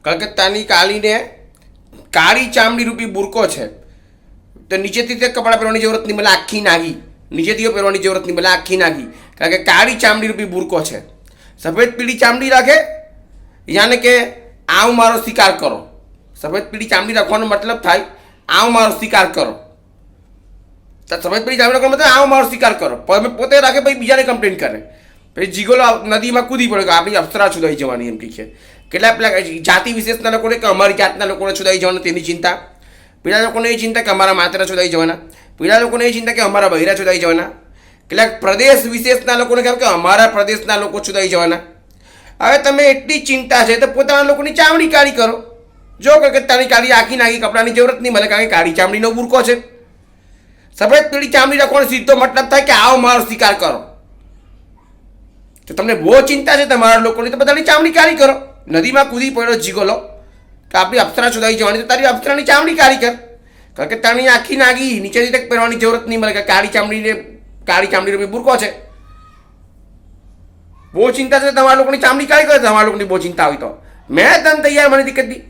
કલકત્તાની કાલીને કાળી ચામડી રૂપી બુરકો છે તો નીચેથી તે કપડાં પહેરવાની જરૂરત નહીં મળે, આખી નાગી નીચેથી પહેરવાની જરૂરત નહીં મળે, આખી નાગી, કારણ કે કાળી ચામડી રૂપી બુરકો છે. સફેદ પીળી ચામડી રાખે યાને કે આવ મારો શિકાર કરો. સફેદ પીળી ચામડી રાખવાનો મતલબ થાય આવ મારો શિકાર કરો. સફેદ પીળી ચામડી રાખવાનો મતલબ આવ મારો શિકાર કરો. પોતે રાખે પછી બીજાને કમ્પ્લેન કરે, પછી જીગોલો નદીમાં કૂદી પડે કે આપણી અપ્સરા છુદાઈ જવાની એમ કે. કેટલા પેલા જાતિ વિશેષના લોકોને કે અમારી જાતના લોકોને છુદાઈ જવાના તેની ચિંતા, પેલા લોકોને એ ચિંતા કે અમારા માતરા છુદાઈ જવાના, પેલા લોકોને એ ચિંતા કે અમારા બૈરા છુદાઈ જવાના, કેટલાક પ્રદેશ વિશેષના લોકોને કહે કે અમારા પ્રદેશના લોકો છુદાઈ જવાના. હવે તમે એટલી ચિંતા છે તો પોતાના લોકોની ચામડી કાળી કરો. જો કલકત્તાની કાળી આખી નાખી કપડાની જરૂરત નહીં મળે, કારણ કે કાળી ચામડીનો બુરકો છે. સફેદ પીળી ચામડી રાખવાનો સીધો મતલબ થાય કે આવો મારો શિકાર કરો. તો તમને બહુ ચિંતા છે તમારા લોકોની તો બધાની ચામડી કાળી કરો. નદીમાં કૂદી પડ્યો જીગોલો કે આપણી અપ્સરા છુદાઈ જવાની તો તારી અપ્સરાની ચામડી કાળી કર. કલકત્તાની આખી નાગી નીચેથી તક પહેરવાની જરૂરત નહીં મળે, કે કાળી ચામડી રૂપી બુરકો છે. બહુ ચિંતા છે તમારા લોકોની ચામડી કાળી કરે, તમારા લોકોની બહુ ચિંતા હોય તો મેં તને તૈયાર, મને દિક્કત દી.